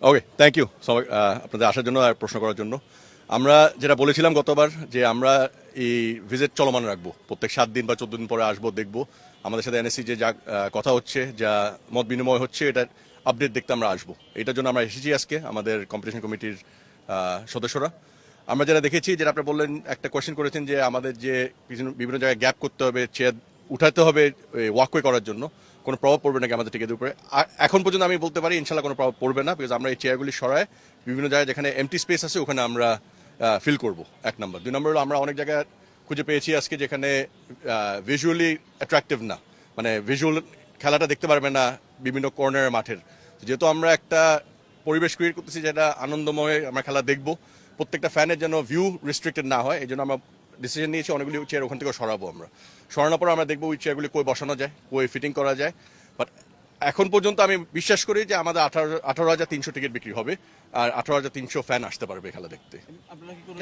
Okay, thank you সবাই আপনাদের আসার জন্য আর প্রশ্ন করার জন্য। আমরা যেটা বলেছিলাম গতবার যে আমরা এই ভিজিট চলমান রাখবো, প্রত্যেক 7 দিন বা 14 দিন পরে আসবো, দেখবো আমাদের সাথে এনএসসি যে যা কথা হচ্ছে, যা মত বিনিময় হচ্ছে, এটার আপডেট দেখতে আমরা আসবো। এটার জন্য আমরা এসেছি আজকে আমাদের কম্পিটিশন কমিটির সদস্যরা। আমরা যারা দেখেছি, যেটা আপনি বললেন, একটা কোয়েশ্চেন করেছেন যে আমাদের যে বিভিন্ন জায়গায় গ্যাপ করতে হবে, চেয়ার উঠাতে হবে ওয়াকওয়ে করার জন্য, কোনো প্রভাব পড়বে নাকি আমাদের টিকেটের উপরে। এখন পর্যন্ত আমি বলতে পারি ইনশাল্লাহ কোনো প্রভাব পড়বে না, বিকজ আমরা এই চেয়ারগুলি সরায় বিভিন্ন জায়গায় যেখানে এমটি স্পেস আছে ওখানে আমরা ফিল করব, 1 নম্বর। 2 নম্বর হলো আমরা অনেক জায়গায় খুঁজে পেয়েছি আজকে যেখানে ভিজুয়ালি অ্যাট্রাকটিভ না, মানে ভিজুয়াল খেলাটা দেখতে পারবে না বিভিন্ন কর্নারের মাঠের। যেহেতু আমরা একটা পরিবেশ ক্রিয়েট করতেছি যেটা আনন্দময়, আমরা খেলা দেখবো, প্রত্যেকটা ফ্যানের যেন ভিউ রেস্ট্রিক্টেড না হয়, এই জন্য আমরা ডিসিশন নিয়েছি অনেকগুলি চেয়ার ওখান থেকে সরাবো। আমরা সরানোর পর আমরা দেখবো ওই চেয়ারগুলি কই বসানো যায়, কই ফিটিং করা যায়। বাট এখন পর্যন্ত আমি বিশ্বাস করি যে আমাদের 18,300 টিকিট বিক্রি হবে, আর 18,300 ফ্যান আসতে পারবে খেলা দেখতে আপনারা কি কোনো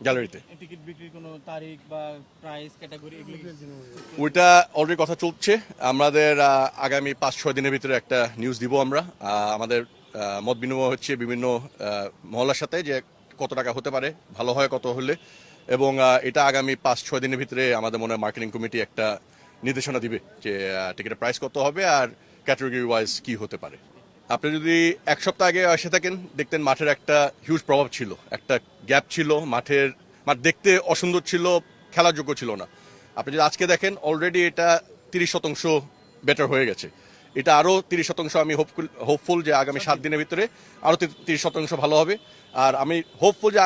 গ্যালারিতে। টিকিট বিক্রির কোনো তারিখ বা প্রাইস ক্যাটাগরি এগুলো ওইটা অলরেডি কথা চলছে। আমাদের আগামী 5-6 দিনের ভিতরে একটা নিউজ দিব আমরা। আমাদের মত বিনিময় হচ্ছে বিভিন্ন মহল্লার সাথে যে কত টাকা হতে পারে, ভালো হয় কত হলে, এবং এটা আগামী 5-6 দিনের ভিতরে আমাদের মনে হয় মার্কেটিং কমিটি একটা নির্দেশনা দিবে যে টিকিটের প্রাইস কত হবে আর ক্যাটাগরি ওয়াইজ কি হতে পারে। আপনি যদি 1 সপ্তাহ আগে এসে থাকেন, দেখতেন মাঠের একটা হিউজ প্রভাব ছিল, একটা গ্যাপ ছিল, মাঠ দেখতে অসুন্দর ছিল, খেলার যোগ্য ছিল না। আপনি যদি আজকে দেখেন অলরেডি এটা 30% বেটার হয়ে গেছে। এটা আরও 30% আমি হোপফুল যে আগামী 7 দিনের ভিতরে আরও 30% ভালো হবে। আর আমি হোপফুল যে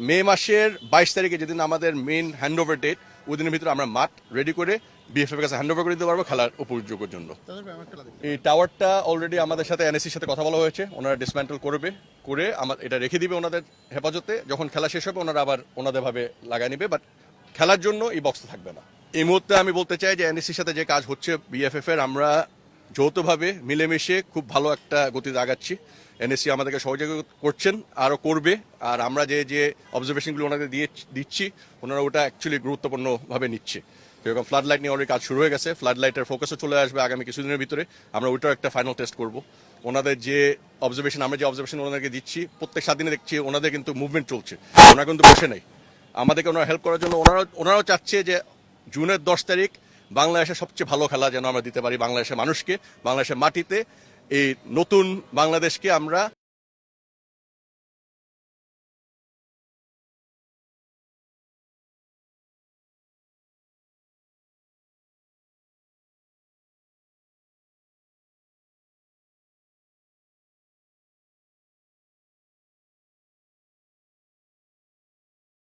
মে মাসের 22 তারিখে, যেদিন আমাদের মেইন হ্যান্ড ওভার ডেট, ওই দিনের ভিতরে আমরা মাঠ রেডি করে বিএফএফ এর কাছে হ্যান্ড ওভার করে দিতে পারবো খেলার উপযোগের জন্য। এই টাওয়ারটা অলরেডি আমাদের সাথে এনএসসির সাথে কথা বলা হয়েছে, ওনারা ডিসম্যান্টল করে এটা রেখে দিবে ওনাদের হেফাজতে। যখন খেলা শেষ হবে ওনারা আবার ওনাদের ভাবে লাগাই নিবে, বাট খেলার জন্য এই বক্স থাকবে না। এই মুহূর্তে আমি বলতে চাই যে এনএসসির সাথে যে কাজ হচ্ছে বিএফএফ এর, আমরা যৌথভাবে মিলেমিশে খুব ভালো একটা গতিতে আগাচ্ছি। এনএসসি আমাদেরকে সহযোগিতা করছেন, আরও করবে। আর আমরা যে অবজারভেশনগুলো ওনাদের দিচ্ছি, ওনারা ওটা অ্যাকচুয়ালি গুরুত্বপূর্ণভাবে নিচ্ছে। যেরকম ফ্লাড লাইট নিয়ে অলরেডি কাজ শুরু হয়ে গেছে, ফ্লাড লাইটের ফোকাসও চলে আসবে আগামী কিছুদিনের ভিতরে। আমরা ওইটাও একটা ফাইনাল টেস্ট করব। ওনাদের যে অবজারভেশন ওনাদেরকে দিচ্ছি, প্রত্যেক 7 দিনে দেখছি ওনাদের কিন্তু মুভমেন্ট চলছে, ওনারা কিন্তু বসে নেই। আমাদেরকে ওনারা হেল্প করার জন্য ওনারাও চাচ্ছে যে জুনের 10 তারিখ বাংলাদেশের সবচেয়ে ভালো খেলা যেন আমরা দিতে পারি বাংলাদেশের মানুষকে, বাংলাদেশের মাটিতে এই নতুন বাংলাদেশকে আমরা